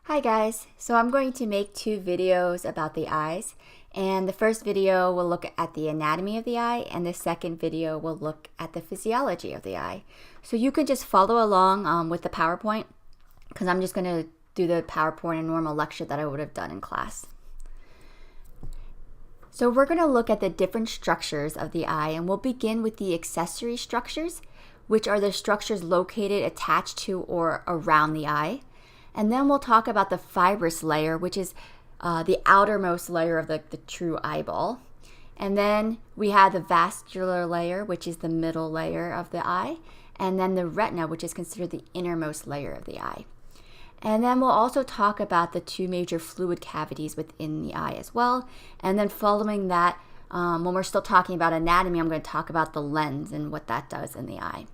Hi guys, so I'm going to make two videos about the eyes, and the first video will look at the anatomy of the eye and the second video will look at the physiology of the eye. So you can just follow along with the PowerPoint because I'm just going to do the PowerPoint in a normal lecture that I would have done in class. So we're going to look at the different structures of the eye, and we'll begin with the accessory structures, which are the structures located, attached to, or around the eye. And then we'll talk about the fibrous layer, which is the outermost layer of the true eyeball. And then we have the vascular layer, which is the middle layer of the eye. And then the retina, which is considered the innermost layer of the eye. And then we'll also talk about the two major fluid cavities within the eye as well. And then following that, when we're still talking about anatomy, I'm going to talk about the lens and what that does in the eye.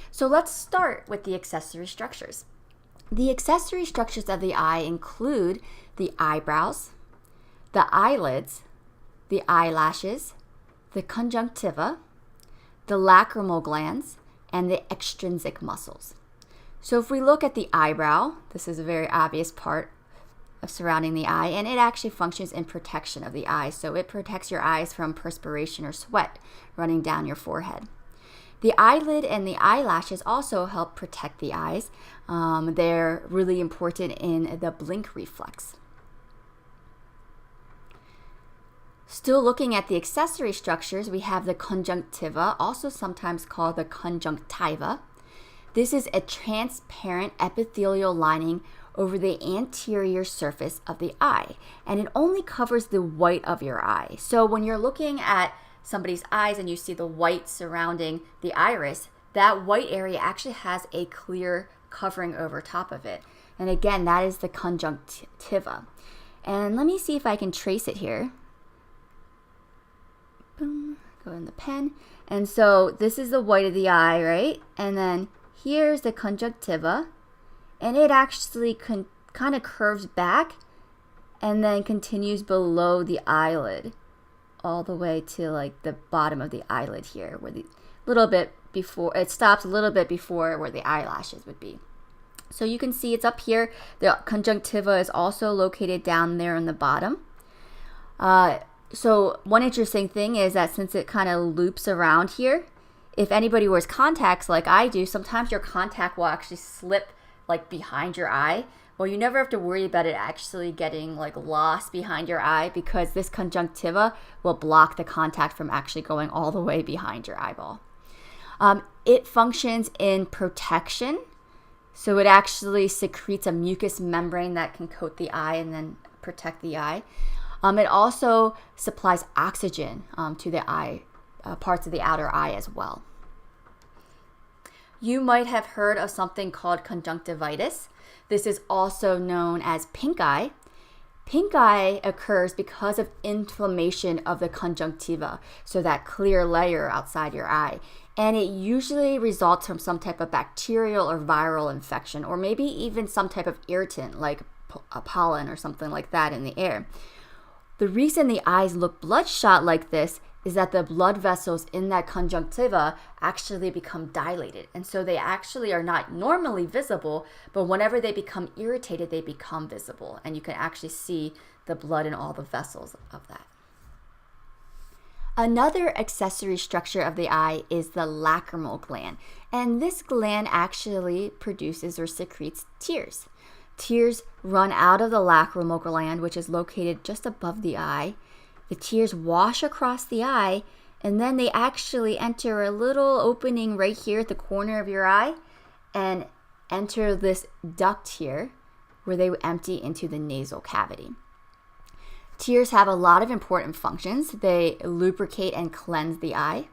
So let's start with the accessory structures. The accessory structures of the eye include the eyebrows, the eyelids, the eyelashes, the conjunctiva, the lacrimal glands, and the extrinsic muscles. So if we look at the eyebrow, this is a very obvious part of surrounding the eye, and it actually functions in protection of the eye. So it protects your eyes from perspiration or sweat running down your forehead. The eyelid and the eyelashes also help protect the eyes. They're really important in the blink reflex. Still looking at the accessory structures, we have the conjunctiva, also sometimes called the conjunctiva. This is a transparent epithelial lining over the anterior surface of the eye, and it only covers the white of your eye. So when you're looking at somebody's eyes and you see the white surrounding the iris, that white area actually has a clear covering over top of it. And again, that is the conjunctiva. And let me see if I can trace it here. Boom, go in the pen. And so this is the white of the eye, right? And then here's the conjunctiva. And it actually kind of curves back and then continues below the eyelid, all the way to like the bottom of the eyelid here, where the little bit before it stops, a little bit before where the eyelashes would be. So you can see it's up here. The conjunctiva is also located down there in the bottom. So one interesting thing is that since it kind of loops around here, if anybody wears contacts like I do, sometimes your contact will actually slip like behind your eye. Well, you never have to worry about it actually getting like lost behind your eye, because this conjunctiva will block the contact from actually going all the way behind your eyeball. It functions in protection. So it actually secretes a mucous membrane that can coat the eye and then protect the eye. It also supplies oxygen to the eye, parts of the outer eye as well. You might have heard of something called conjunctivitis. This is also known as pinkeye. Pinkeye occurs because of inflammation of the conjunctiva, so that clear layer outside your eye. And it usually results from some type of bacterial or viral infection, or maybe even some type of irritant like a pollen or something like that in the air. The reason the eyes look bloodshot like this is that the blood vessels in that conjunctiva actually become dilated. And so they actually are not normally visible, but whenever they become irritated, they become visible. And you can actually see the blood in all the vessels of that. Another accessory structure of the eye is the lacrimal gland. And this gland actually produces or secretes tears. Tears run out of the lacrimal gland, which is located just above the eye. The tears wash across the eye, and then they actually enter a little opening right here at the corner of your eye and enter this duct here where they empty into the nasal cavity. Tears have a lot of important functions. They lubricate and cleanse the eye.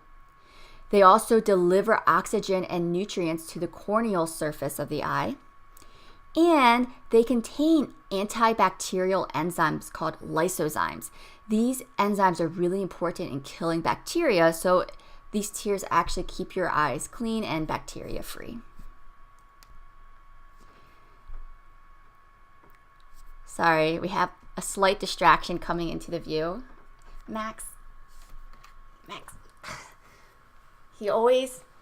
They also deliver oxygen and nutrients to the corneal surface of the eye. And they contain antibacterial enzymes called lysozymes. These enzymes are really important in killing bacteria, so these tears actually keep your eyes clean and bacteria free. Sorry, we have a slight distraction coming into the view. Max.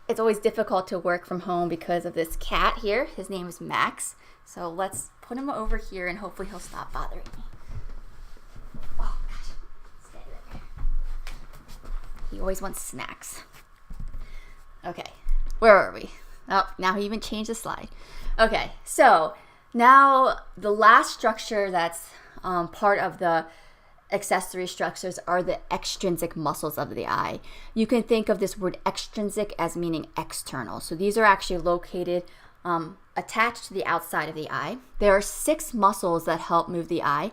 It's always difficult to work from home because of this cat here. His name is Max. So let's put him over here and hopefully he'll stop bothering me. Oh gosh, stay there. He always wants snacks. Okay, where are we? Oh, now he even changed the slide. Okay, so now the last structure that's part of the accessory structures are the extrinsic muscles of the eye. You can think of this word extrinsic as meaning external. So these are actually located attached to the outside of the eye. There are 6 muscles that help move the eye.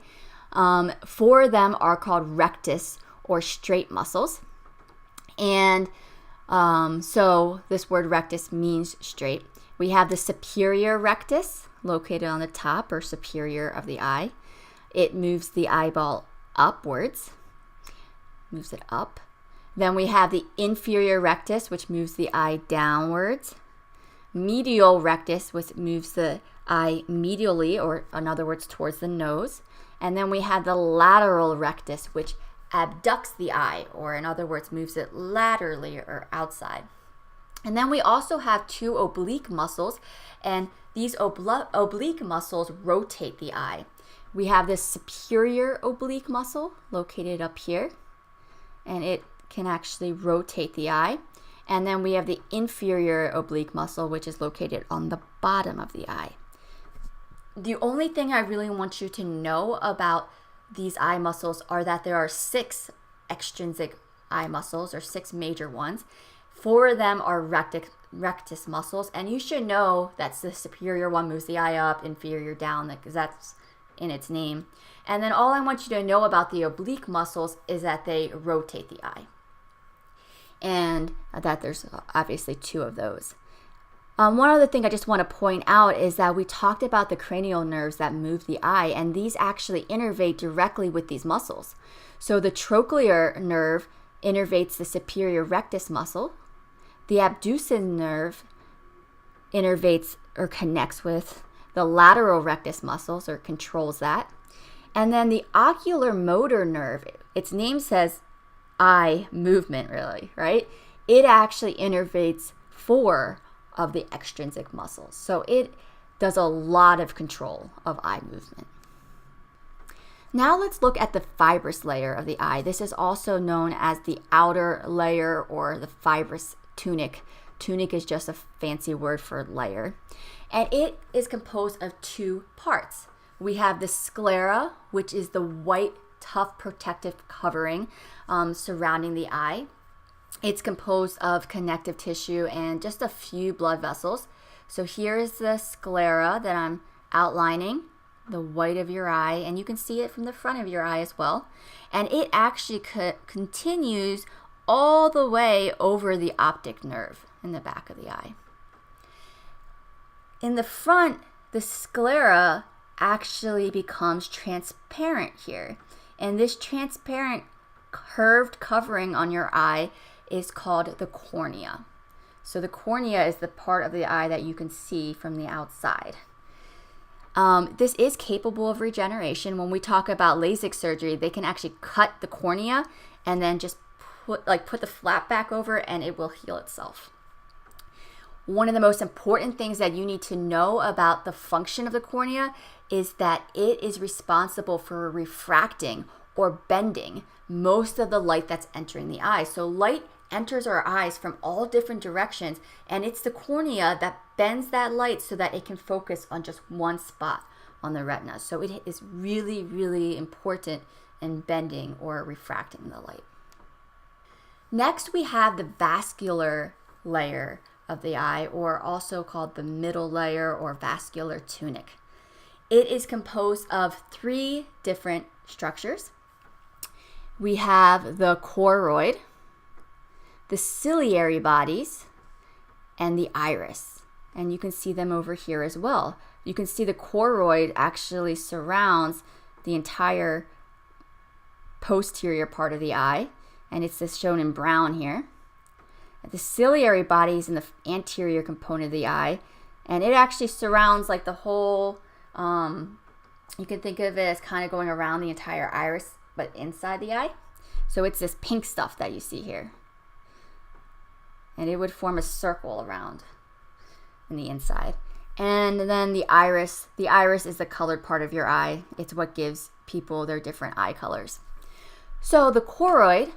4 of them are called rectus or straight muscles. And so this word rectus means straight. We have the superior rectus located on the top or superior of the eye. It moves the eyeball upwards, moves it up. Then we have the inferior rectus, which moves the eye downwards. Medial rectus, which moves the eye medially, or in other words, towards the nose. And then we have the lateral rectus, which abducts the eye, or in other words, moves it laterally or outside. And then we also have 2 oblique muscles, and these oblique muscles rotate the eye. We have this superior oblique muscle located up here, and it can actually rotate the eye. And then we have the inferior oblique muscle, which is located on the bottom of the eye. The only thing I really want you to know about these eye muscles are that there are 6 extrinsic eye muscles, or 6 major ones. 4 of them are rectus muscles, and you should know that the superior one moves the eye up, inferior down, because that's in its name. And then all I want you to know about the oblique muscles is that they rotate the eye, and that there's obviously 2 of those. One other thing I just want to point out is that we talked about the cranial nerves that move the eye, and these actually innervate directly with these muscles. So the trochlear nerve innervates the superior rectus muscle. The abducens nerve innervates or connects with the lateral rectus muscles, or controls that. And then the ocular motor nerve, its name says eye movement, really, right? It actually innervates 4 of the extrinsic muscles. So it does a lot of control of eye movement. Now let's look at the fibrous layer of the eye. This is also known as the outer layer or the fibrous tunic. Tunic is just a fancy word for layer. And it is composed of 2 parts. We have the sclera, which is the white, tough protective covering surrounding the eye. It's composed of connective tissue and just a few blood vessels. So here is the sclera that I'm outlining, the white of your eye, and you can see it from the front of your eye as well. And it actually continues all the way over the optic nerve in the back of the eye. In the front, the sclera actually becomes transparent here. And this transparent curved covering on your eye is called the cornea. So the cornea is the part of the eye that you can see from the outside. This is capable of regeneration. When we talk about LASIK surgery, they can actually cut the cornea and then just put the flap back over, and it will heal itself. One of the most important things that you need to know about the function of the cornea is that it is responsible for refracting or bending most of the light that's entering the eye. So light enters our eyes from all different directions, and it's the cornea that bends that light so that it can focus on just one spot on the retina. So it is really, really important in bending or refracting the light. Next, we have the vascular layer of the eye, or also called the middle layer or vascular tunic. It is composed of 3 different structures. We have the choroid, the ciliary bodies, and the iris. And you can see them over here as well. You can see the choroid actually surrounds the entire posterior part of the eye, and it's just shown in brown here. The ciliary body is in the anterior component of the eye, and it actually surrounds like the whole, you can think of it as kind of going around the entire iris, but inside the eye. So it's this pink stuff that you see here. And it would form a circle around in the inside. And then the iris. The iris is the colored part of your eye. It's what gives people their different eye colors. So the choroid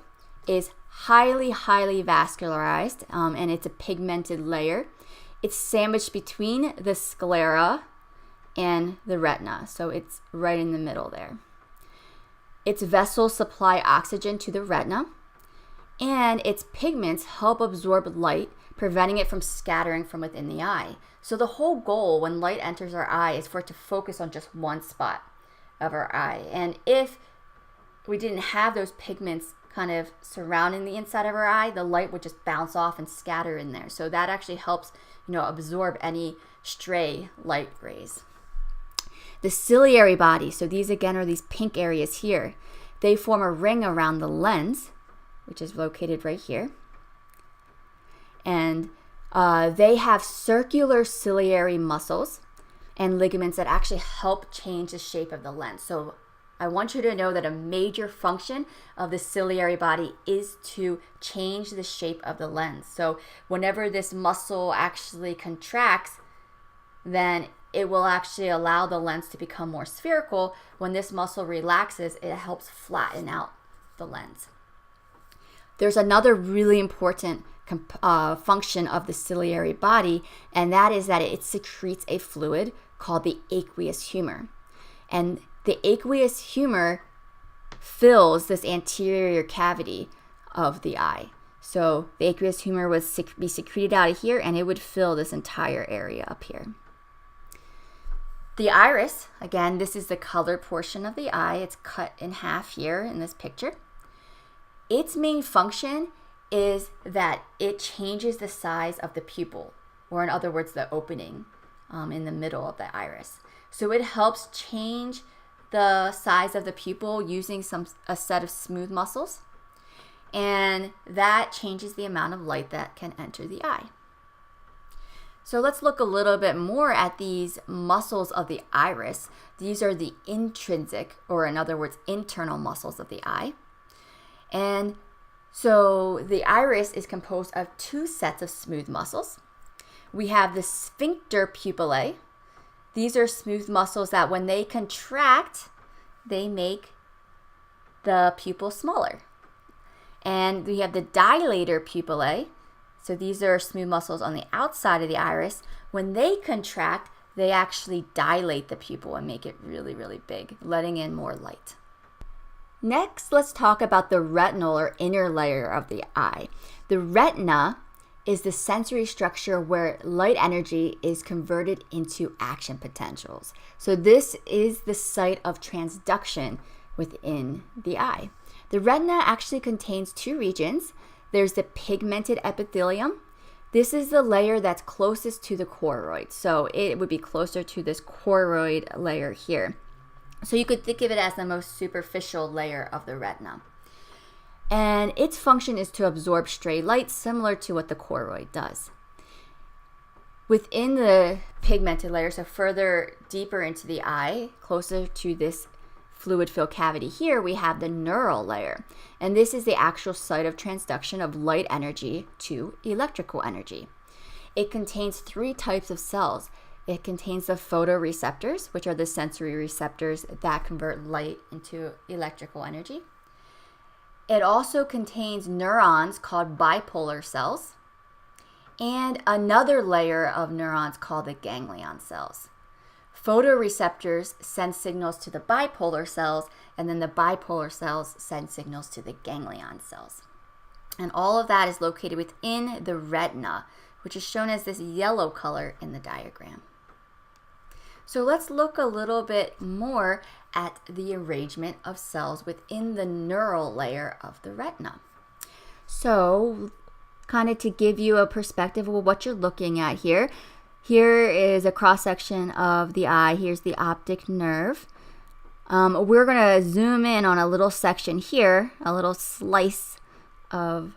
is highly vascularized, and it's a pigmented layer. It's sandwiched between the sclera and the retina, so it's right in the middle there. Its vessels supply oxygen to the retina, and its pigments help absorb light, preventing it from scattering from within the eye. So the whole goal when light enters our eye is for it to focus on just one spot of our eye. And if we didn't have those pigments kind of surrounding the inside of our eye, the light would just bounce off and scatter in there. So that actually helps, absorb any stray light rays. The ciliary body, so these again are these pink areas here. They form a ring around the lens, which is located right here. And they have circular ciliary muscles and ligaments that actually help change the shape of the lens. So I want you to know that a major function of the ciliary body is to change the shape of the lens. So whenever this muscle actually contracts, then it will actually allow the lens to become more spherical. When this muscle relaxes, it helps flatten out the lens. There's another really important function of the ciliary body, and that is that it secretes a fluid called the aqueous humor. And the aqueous humor fills this anterior cavity of the eye. So the aqueous humor would be secreted out of here, and it would fill this entire area up here. The iris, again, this is the colored portion of the eye. It's cut in half here in this picture. Its main function is that it changes the size of the pupil, or in other words, the opening in the middle of the iris. So it helps change the size of the pupil using a set of smooth muscles, and that changes the amount of light that can enter the eye. So let's look a little bit more at these muscles of the iris. These are the intrinsic, or in other words, internal muscles of the eye. And so the iris is composed of two sets of smooth muscles. We have the sphincter pupillae. These are smooth muscles that when they contract, they make the pupil smaller. And we have the dilator pupillae. So these are smooth muscles on the outside of the iris. When they contract, they actually dilate the pupil and make it really, really big, letting in more light. Next, let's talk about the retinal or inner layer of the eye. The retina is the sensory structure where light energy is converted into action potentials. So this is the site of transduction within the eye. The retina actually contains two regions. There's the pigmented epithelium. This is the layer that's closest to the choroid. So it would be closer to this choroid layer here. So you could think of it as the most superficial layer of the retina. And its function is to absorb stray light, similar to what the choroid does. Within the pigmented layer, so further deeper into the eye, closer to this fluid-filled cavity here, we have the neural layer. And this is the actual site of transduction of light energy to electrical energy. It contains three types of cells. It contains the photoreceptors, which are the sensory receptors that convert light into electrical energy. It also contains neurons called bipolar cells, and another layer of neurons called the ganglion cells. Photoreceptors send signals to the bipolar cells, and then the bipolar cells send signals to the ganglion cells. And all of that is located within the retina, which is shown as this yellow color in the diagram. So let's look a little bit more at the arrangement of cells within the neural layer of the retina. So kind of to give you a perspective of what you're looking at here. Here is a cross-section of the eye. Here's the optic nerve. We're going to zoom in on a little section here, a little slice of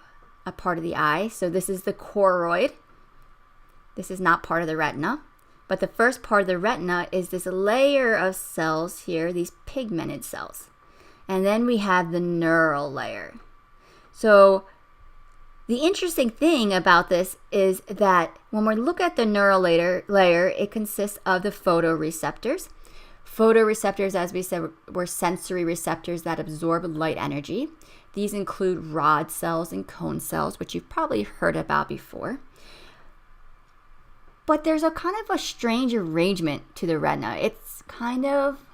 a part of the eye. So this is the choroid. This is not part of the retina. But the first part of the retina is this layer of cells here, these pigmented cells. And then we have the neural layer. So The interesting thing about this is that when we look at the neural layer, it consists of the photoreceptors. Photoreceptors, as we said, were sensory receptors that absorb light energy. These include rod cells and cone cells, which you've probably heard about before. But there's a kind of a strange arrangement to the retina. It's kind of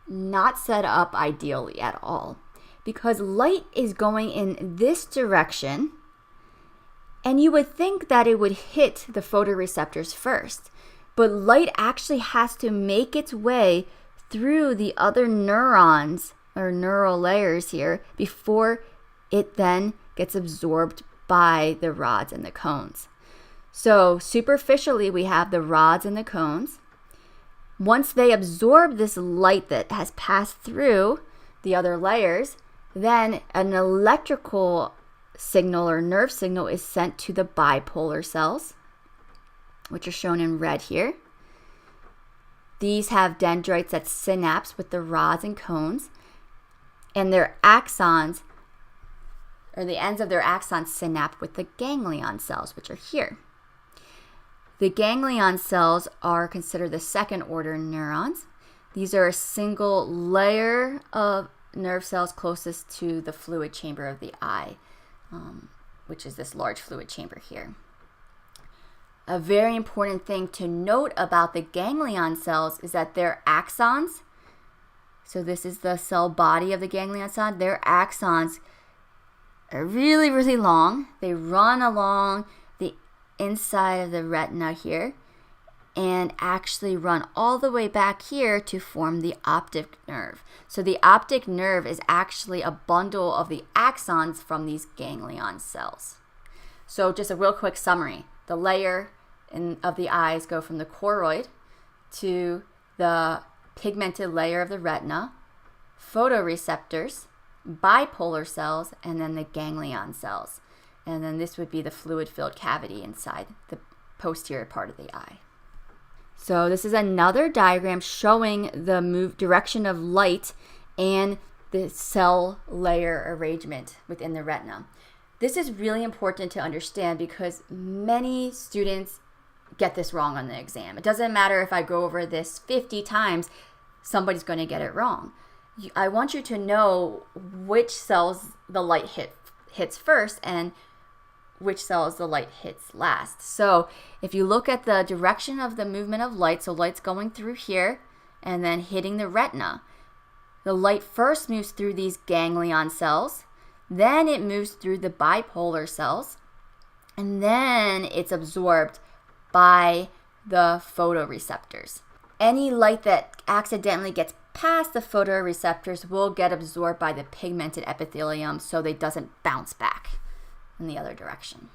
not set up ideally at all, because light is going in this direction, and you would think that it would hit the photoreceptors first, but light actually has to make its way through the other neurons or neural layers here before it then gets absorbed by the rods and the cones. So superficially, we have the rods and the cones. Once they absorb this light that has passed through the other layers, then an electrical signal or nerve signal is sent to the bipolar cells, which are shown in red here. These have dendrites that synapse with the rods and cones, and their axons, or the ends of their axons, synapse with the ganglion cells, which are here. The ganglion cells are considered the second order neurons. These are a single layer of nerve cells closest to the fluid chamber of the eye, which is this large fluid chamber here. A very important thing to note about the ganglion cells is that their axons, so this is the cell body of the ganglion cell, their axons are really, really long. They run along the inside of the retina here and actually run all the way back here to form the optic nerve. So the optic nerve is actually a bundle of the axons from these ganglion cells. So just a real quick summary. The layer of the eyes go from the choroid to the pigmented layer of the retina, photoreceptors, bipolar cells, and then the ganglion cells. And then this would be the fluid-filled cavity inside the posterior part of the eye. So this is another diagram showing the direction of light and the cell layer arrangement within the retina. This is really important to understand because many students get this wrong on the exam. It doesn't matter if I go over this 50 times, somebody's going to get it wrong. I want you to know which cells the light hits first and which cells the light hits last. So if you look at the direction of the movement of light, so light's going through here and then hitting the retina. The light first moves through these ganglion cells, then it moves through the bipolar cells, and then it's absorbed by the photoreceptors. Any light that accidentally gets past the photoreceptors will get absorbed by the pigmented epithelium so they doesn't bounce back in the other direction.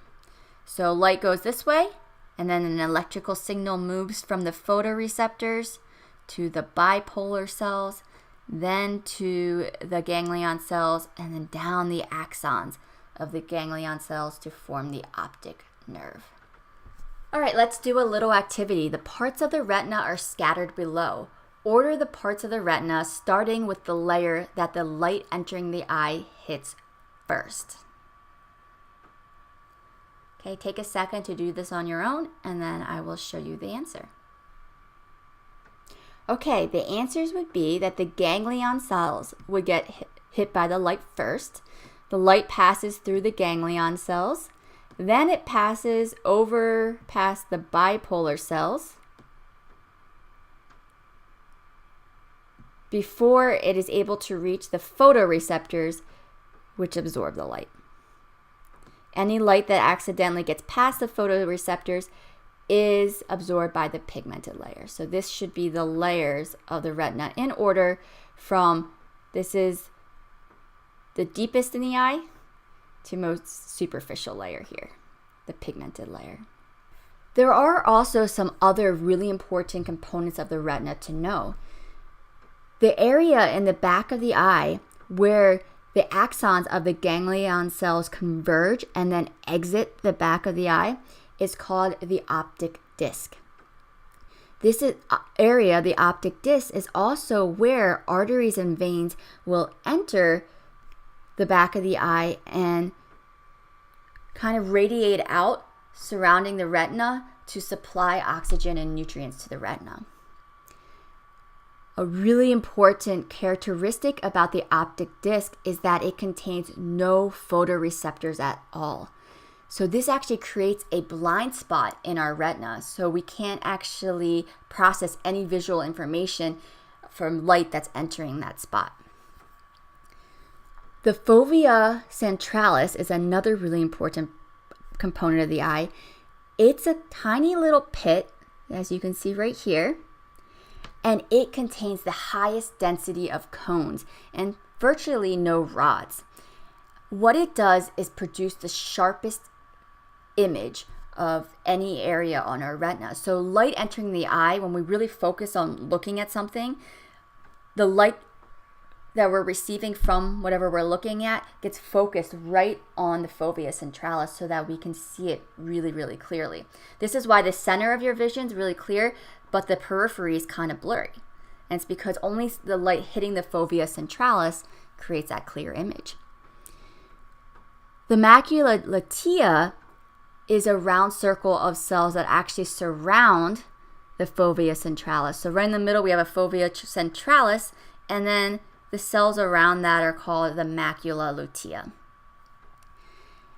So light goes this way, and then an electrical signal moves from the photoreceptors to the bipolar cells, then to the ganglion cells, and then down the axons of the ganglion cells to form the optic nerve. All right, let's do a little activity. The parts of the retina are scattered below. Order the parts of the retina starting with the layer that the light entering the eye hits first. Okay, take a second to do this on your own, and then I will show you the answer. Okay, the answers would be that the ganglion cells would get hit by the light first. The light passes through the ganglion cells. Then it passes over past the bipolar cells before it is able to reach the photoreceptors, which absorb the light. Any light that accidentally gets past the photoreceptors is absorbed by the pigmented layer. So this should be the layers of the retina in order from, this is the deepest in the eye to most superficial layer here, the pigmented layer. There are also some other really important components of the retina to know. The area in the back of the eye where the axons of the ganglion cells converge and then exit the back of the eye is called the optic disc. This area, the optic disc, is also where arteries and veins will enter the back of the eye and kind of radiate out surrounding the retina to supply oxygen and nutrients to the retina. A really important characteristic about the optic disc is that it contains no photoreceptors at all. So this actually creates a blind spot in our retina, so we can't actually process any visual information from light that's entering that spot. The fovea centralis is another really important component of the eye. It's a tiny little pit, as you can see right here, and it contains the highest density of cones and virtually no rods. What it does is produce the sharpest image of any area on our retina. So light entering the eye, when we really focus on looking at something, the light that we're receiving from whatever we're looking at gets focused right on the fovea centralis so that we can see it really, really clearly. This is why the center of your vision is really clear, but the periphery is kind of blurry. And it's because only the light hitting the fovea centralis creates that clear image. The macula lutea is a round circle of cells that actually surround the fovea centralis. So right in the middle, we have a fovea centralis, and then the cells around that are called the macula lutea.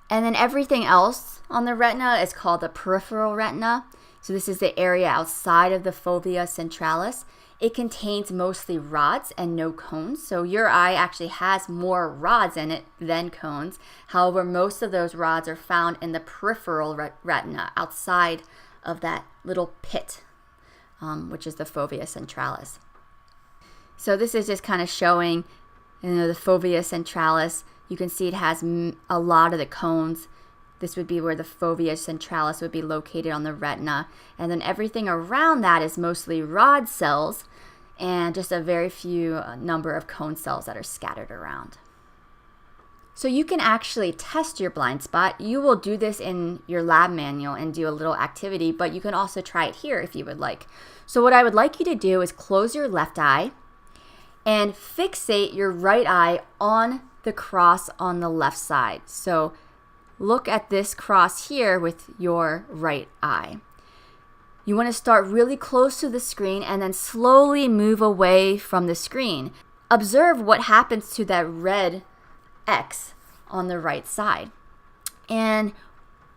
And then everything else on the retina is called the peripheral retina. So this is the area outside of the fovea centralis. It contains mostly rods and no cones. So your eye actually has more rods in it than cones. However, most of those rods are found in the peripheral retina outside of that little pit, which is the fovea centralis. So this is just kind of showing, the fovea centralis. You can see it has a lot of the cones. This would be where the fovea centralis would be located on the retina. And then everything around that is mostly rod cells and just a very few number of cone cells that are scattered around. So you can actually test your blind spot. You will do this in your lab manual and do a little activity, but you can also try it here if you would like. So what I would like you to do is close your left eye and fixate your right eye on the cross on the left side. So look at this cross here with your right eye. You want to start really close to the screen and then slowly move away from the screen. Observe what happens to that red X on the right side. And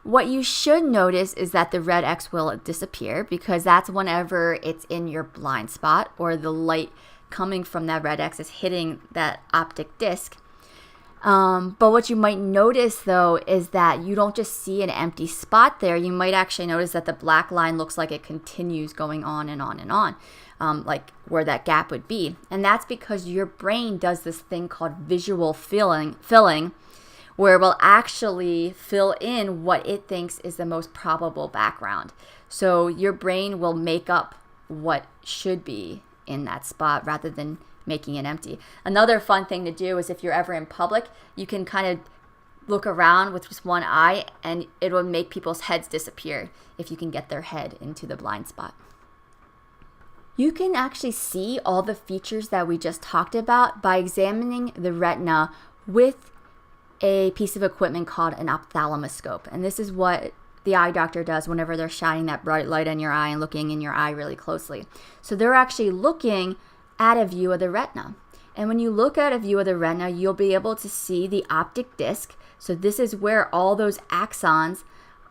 what you should notice is that the red X will disappear because that's whenever it's in your blind spot or the light coming from that red X is hitting that optic disc. But what you might notice though is that you don't just see an empty spot there. You might actually notice that the black line looks like it continues going on and on and on, like where that gap would be. And that's because your brain does this thing called visual filling, where it will actually fill in what it thinks is the most probable background. So your brain will make up what should be in that spot rather than making it empty. Another fun thing to do is if you're ever in public, you can kind of look around with just one eye and it will make people's heads disappear if you can get their head into the blind spot. You can actually see all the features that we just talked about by examining the retina with a piece of equipment called an ophthalmoscope. And this is what the eye doctor does whenever they're shining that bright light in your eye and looking in your eye really closely. So they're actually looking at a view of the retina. And when you look at a view of the retina, you'll be able to see the optic disc. So this is where all those axons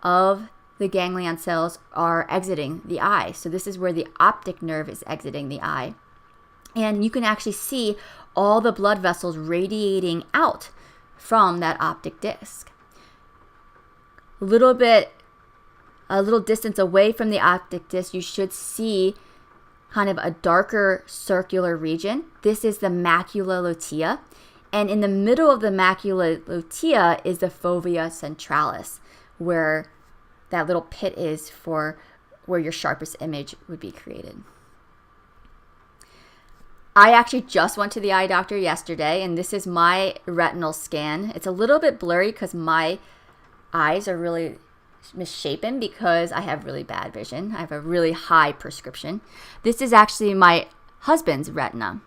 of the ganglion cells are exiting the eye. So this is where the optic nerve is exiting the eye. And you can actually see all the blood vessels radiating out from that optic disc. A little distance away from the optic disc, you should see kind of a darker circular region. This is the macula lutea. And in the middle of the macula lutea is the fovea centralis, where that little pit is for where your sharpest image would be created. I actually just went to the eye doctor yesterday, and this is my retinal scan. It's a little bit blurry because my eyes are really misshapen because I have really bad vision. I have a really high prescription. This is actually my husband's retina.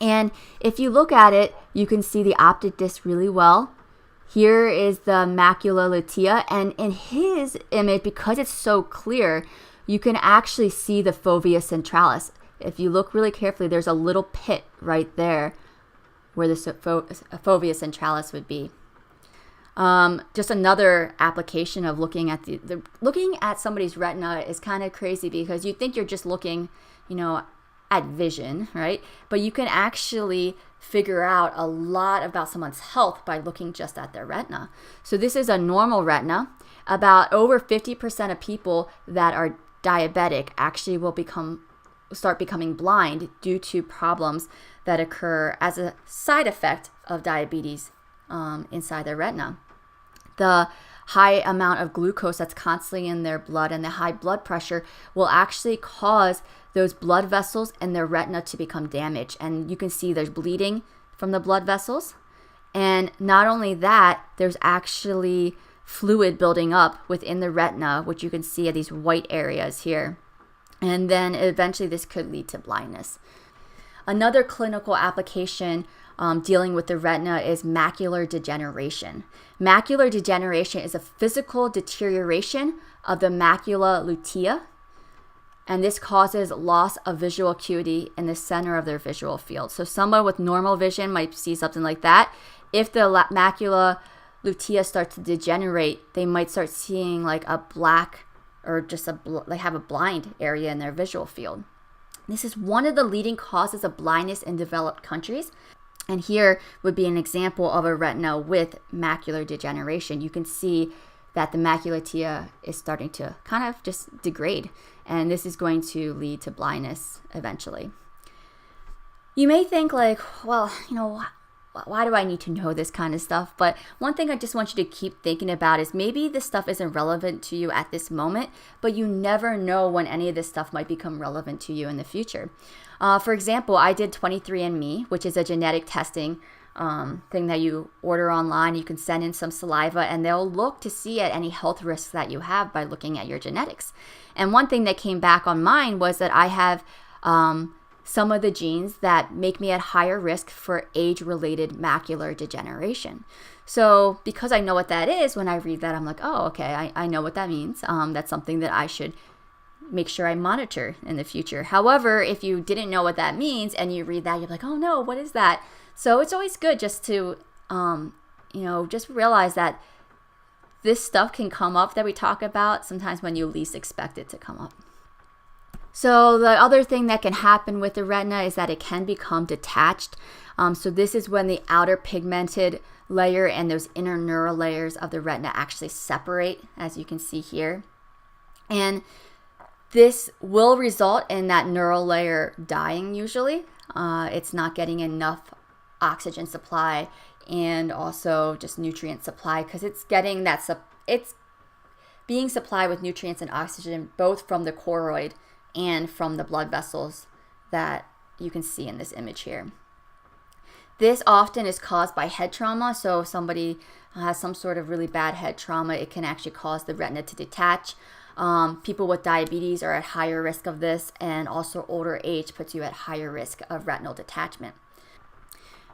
And if you look at it, you can see the optic disc really well. Here is the macula lutea, and in his image, because it's so clear, you can actually see the fovea centralis. If you look really carefully, there's a little pit right there where the fovea centralis would be. Just another application of looking at looking at somebody's retina is kind of crazy, because you think you're just looking, at vision, right? But you can actually figure out a lot about someone's health by looking just at their retina. So this is a normal retina. About over 50% of people that are diabetic actually will start becoming blind due to problems that occur as a side effect of diabetes inside their retina. The high amount of glucose that's constantly in their blood and the high blood pressure will actually cause those blood vessels in their retina to become damaged. And you can see there's bleeding from the blood vessels. And not only that, there's actually fluid building up within the retina, which you can see at these white areas here. And then eventually this could lead to blindness. Another clinical application dealing with the retina is macular degeneration. Macular degeneration is a physical deterioration of the macula lutea, and this causes loss of visual acuity in the center of their visual field. So someone with normal vision might see something like that. If the macula lutea starts to degenerate, they might start seeing like a black or just they have a blind area in their visual field. This is one of the leading causes of blindness in developed countries. And here would be an example of a retina with macular degeneration. You can see that the macula lutea is starting to kind of just degrade, and this is going to lead to blindness eventually. You may think like, well, why do I need to know this kind of stuff? But one thing I just want you to keep thinking about is maybe this stuff isn't relevant to you at this moment, but you never know when any of this stuff might become relevant to you in the future. For example, I did 23andMe, which is a genetic testing thing that you order online. You can send in some saliva and they'll look to see at any health risks that you have by looking at your genetics. And one thing that came back on mine was that I have some of the genes that make me at higher risk for age-related macular degeneration. So because I know what that is, when I read that, I'm like, oh, okay, I know what that means. That's something that I should make sure I monitor in the future. However, if you didn't know what that means and you read that, you're like, oh no, what is that? So it's always good just to, just realize that this stuff can come up that we talk about sometimes when you least expect it to come up. So the other thing that can happen with the retina is that it can become detached. So this is when the outer pigmented layer and those inner neural layers of the retina actually separate, as you can see here. And this will result in that neural layer dying usually. It's not getting enough oxygen supply and also just nutrient supply, because it's getting it's being supplied with nutrients and oxygen both from the choroid and from the blood vessels that you can see in this image here. This often is caused by head trauma. So if somebody has some sort of really bad head trauma, it can actually cause the retina to detach. People with diabetes are at higher risk of this, and also older age puts you at higher risk of retinal detachment.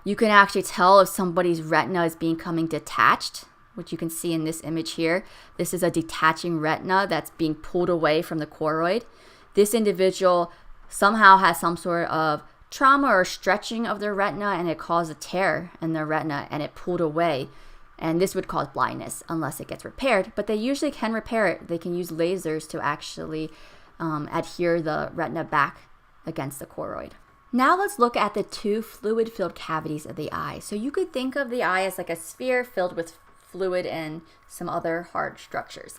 You can actually tell if somebody's retina is becoming detached, which you can see in this image here. This is a detaching retina that's being pulled away from the choroid. This individual somehow has some sort of trauma or stretching of their retina, and it caused a tear in their retina and it pulled away. And this would cause blindness unless it gets repaired, but they usually can repair it. They can use lasers to actually adhere the retina back against the choroid. Now let's look at the two fluid-filled cavities of the eye. So you could think of the eye as like a sphere filled with fluid and some other hard structures.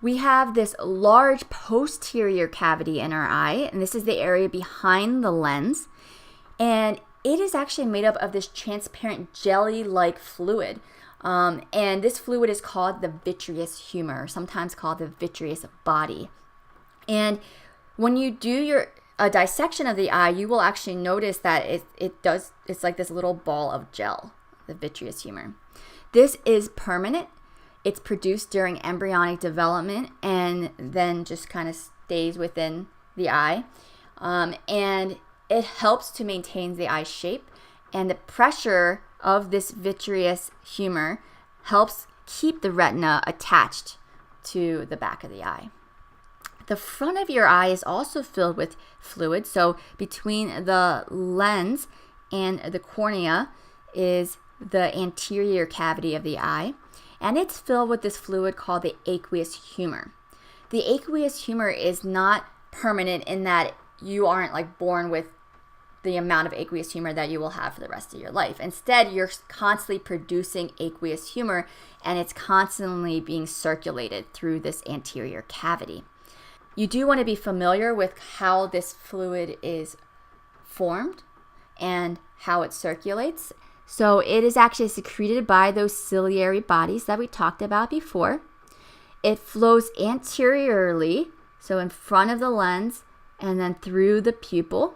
We have this large posterior cavity in our eye, and this is the area behind the lens. And it is actually made up of this transparent jelly-like fluid. And this fluid is called the vitreous humor, sometimes called the vitreous body. And when you do a dissection of the eye, you will actually notice that it's like this little ball of gel, the vitreous humor. This is permanent. It's produced during embryonic development and then just kind of stays within the eye. And it helps to maintain the eye shape. And the pressure of this vitreous humor helps keep the retina attached to the back of the eye. The front of your eye is also filled with fluid. So between the lens and the cornea is the anterior cavity of the eye, and it's filled with this fluid called the aqueous humor. The aqueous humor is not permanent in that you aren't like born with the amount of aqueous humor that you will have for the rest of your life. Instead, you're constantly producing aqueous humor, and it's constantly being circulated through this anterior cavity. You do want to be familiar with how this fluid is formed and how it circulates. So it is actually secreted by those ciliary bodies that we talked about before. It flows anteriorly, so in front of the lens, and then through the pupil.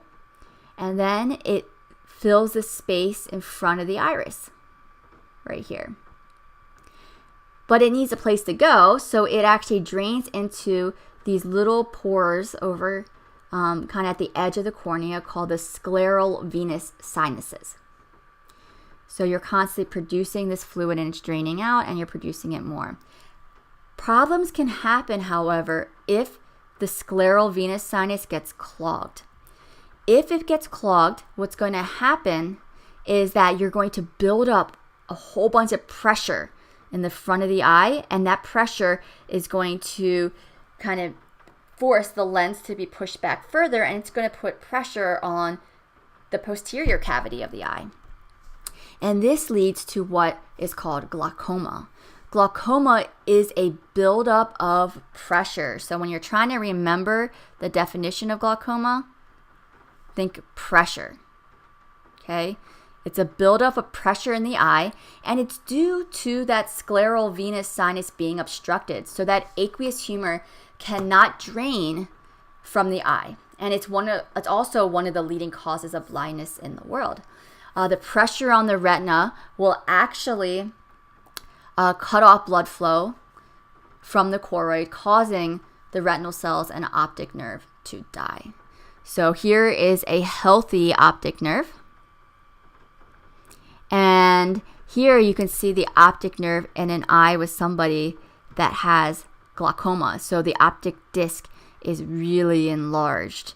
And then it fills the space in front of the iris, right here. But it needs a place to go, so it actually drains into these little pores over kind of at the edge of the cornea called the scleral venous sinuses. So you're constantly producing this fluid and it's draining out, and you're producing it more. Problems can happen, however, if the scleral venous sinus gets clogged. If it gets clogged, what's going to happen is that you're going to build up a whole bunch of pressure in the front of the eye, and that pressure is going to kind of force the lens to be pushed back further, and it's going to put pressure on the posterior cavity of the eye. And this leads to what is called glaucoma. Glaucoma is a buildup of pressure. So when you're trying to remember the definition of glaucoma, think pressure, okay? It's a buildup of pressure in the eye, and it's due to that scleral venous sinus being obstructed, so that aqueous humor cannot drain from the eye. And it's also one of the leading causes of blindness in the world. The pressure on the retina will actually cut off blood flow from the choroid, causing the retinal cells and optic nerve to die. So here is a healthy optic nerve. And here you can see the optic nerve in an eye with somebody that has glaucoma. So the optic disc is really enlarged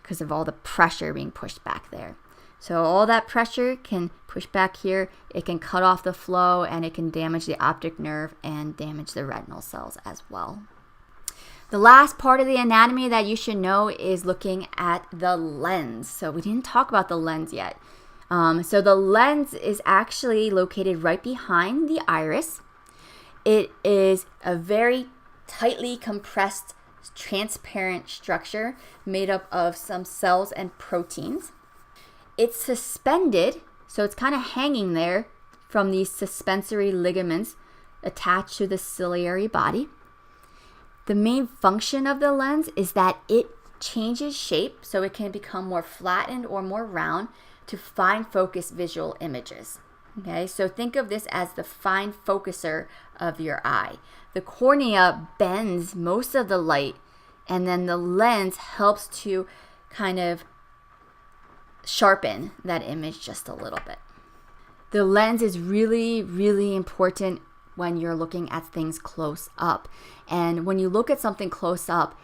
because of all the pressure being pushed back there. So all that pressure can push back here. It can cut off the flow, and it can damage the optic nerve and damage the retinal cells as well. The last part of the anatomy that you should know is looking at the lens. So we didn't talk about the lens yet. So the lens is actually located right behind the iris. It is a very tightly compressed, transparent structure made up of some cells and proteins. It's suspended, so it's kind of hanging there from these suspensory ligaments attached to the ciliary body. The main function of the lens is that it changes shape, so it can become more flattened or more round to fine focus visual images. Okay, so think of this as the fine focuser of your eye. The cornea bends most of the light, and then the lens helps to kind of sharpen that image just a little bit. The lens is really, really important when you're looking at things close up. And when you look at something close up,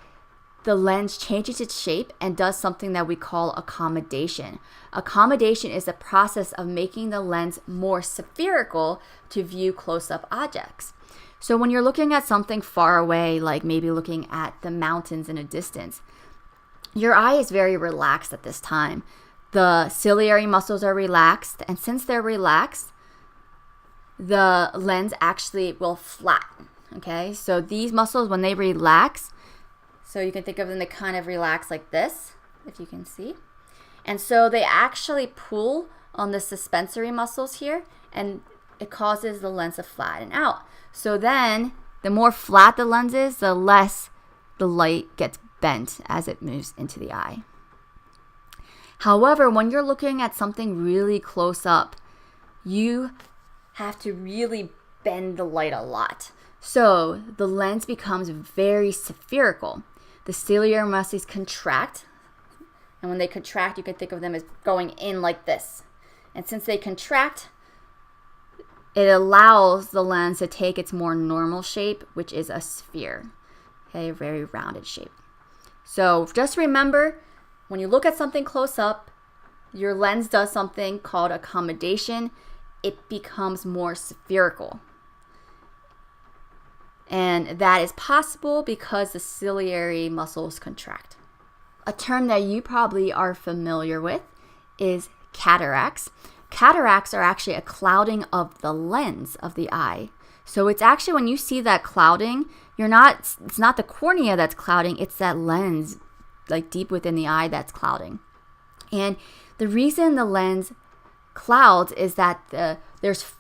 the lens changes its shape and does something that we call accommodation. Accommodation is the process of making the lens more spherical to view close-up objects. So when you're looking at something far away, like maybe looking at the mountains in a distance, your eye is very relaxed at this time. The ciliary muscles are relaxed, and since they're relaxed, the lens actually will flatten, okay? So these muscles, when they relax, so you can think of them, they kind of relax like this, if you can see. And so they actually pull on the suspensory muscles here, and it causes the lens to flatten out. So then, the more flat the lens is, the less the light gets bent as it moves into the eye. However, when you're looking at something really close up, you have to really bend the light a lot. So the lens becomes very spherical. The ciliary muscles contract, and when they contract, you can think of them as going in like this. And since they contract, it allows the lens to take its more normal shape, which is a sphere, okay, a very rounded shape. So just remember, when you look at something close up, your lens does something called accommodation. It becomes more spherical. And that is possible because the ciliary muscles contract. A term that you probably are familiar with is cataracts. Cataracts are actually a clouding of the lens of the eye. So it's actually, when you see that clouding, it's not the cornea that's clouding, it's that lens like deep within the eye that's clouding. And the reason the lens clouds is that there's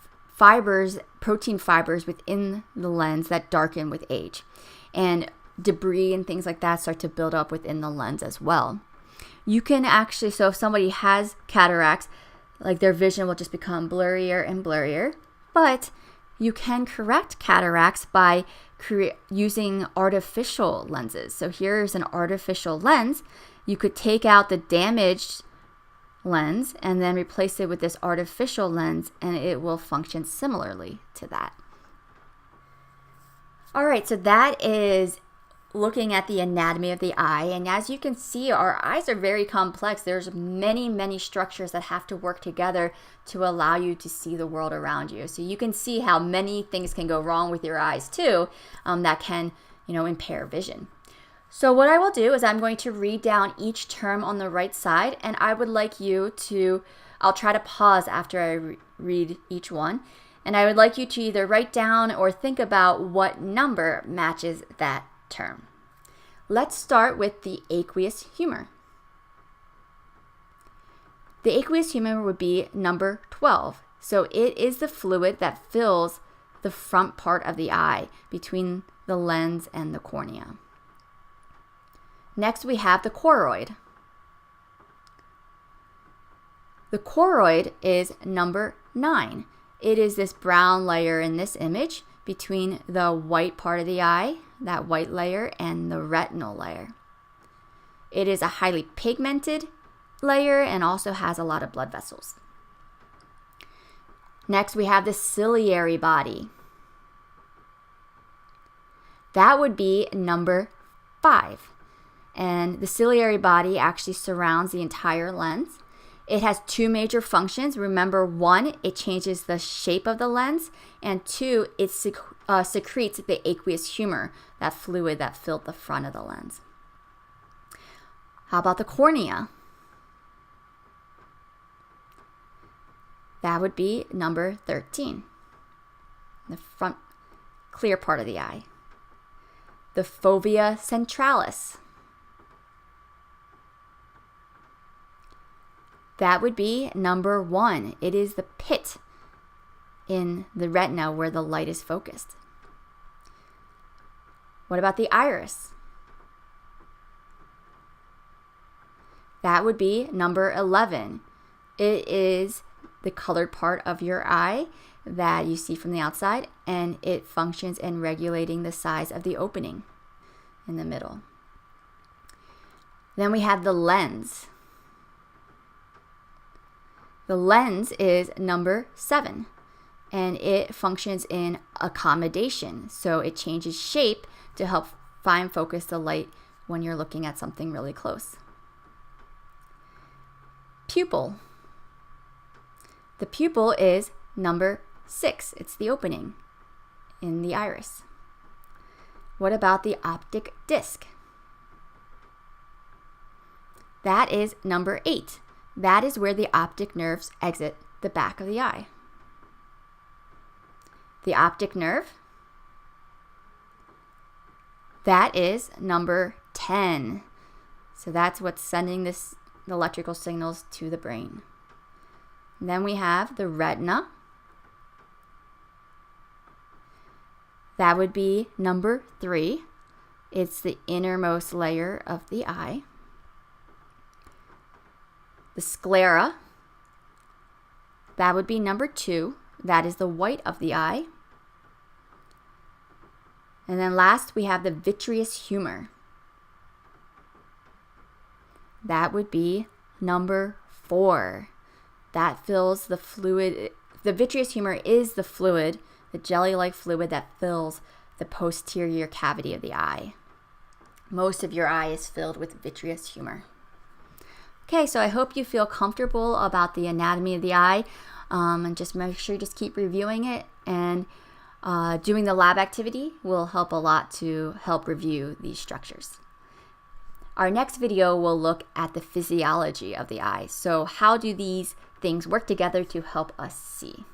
protein fibers within the lens that darken with age. And debris and things like that start to build up within the lens as well. You can actually, so if somebody has cataracts, like their vision will just become blurrier and blurrier, but you can correct cataracts by using artificial lenses. So here's an artificial lens. You could take out the damaged lens and then replace it with this artificial lens, and it will function similarly to that. All right, so that is looking at the anatomy of the eye. And as you can see, our eyes are very complex. There's many structures that have to work together to allow you to see the world around you. So you can see how many things can go wrong with your eyes too, that can, impair vision. So what I will do is I'm going to read down each term on the right side, and I would like you to, I'll try to pause after I read each one, and I would like you to either write down or think about what number matches that term. Let's start with the aqueous humor. The aqueous humor would be number 12. So it is the fluid that fills the front part of the eye between the lens and the cornea. Next, we have the choroid. The choroid is number 9. It is this brown layer in this image between the white part of the eye, that white layer, and the retinal layer. It is a highly pigmented layer and also has a lot of blood vessels. Next, we have the ciliary body. That would be number 5. And the ciliary body actually surrounds the entire lens. It has 2 major functions. Remember, 1, it changes the shape of the lens, and 2, it secretes the aqueous humor, that fluid that filled the front of the lens. How about the cornea? That would be number 13, the front clear part of the eye. The fovea centralis. That would be number 1. It is the pit in the retina where the light is focused. What about the iris? That would be number 11. It is the colored part of your eye that you see from the outside, and it functions in regulating the size of the opening in the middle. Then we have the lens. The lens is number 7, and it functions in accommodation. So it changes shape to help fine focus the light when you're looking at something really close. Pupil. The pupil is number 6. It's the opening in the iris. What about the optic disc? That is number 8. That is where the optic nerves exit the back of the eye. The optic nerve, that is number 10. So that's what's sending the electrical signals to the brain. And then we have the retina. That would be number 3. It's the innermost layer of the eye. The sclera, that would be number 2. That is the white of the eye. And then last, we have the vitreous humor. That would be number 4. That fills the fluid The vitreous humor is the fluid, the jelly-like fluid that fills the posterior cavity of the eye. Most of your eye is filled with vitreous humor. Okay, so I hope you feel comfortable about the anatomy of the eye, and just make sure you just keep reviewing it, and doing the lab activity will help a lot to help review these structures. Our next video will look at the physiology of the eye. So how do these things work together to help us see?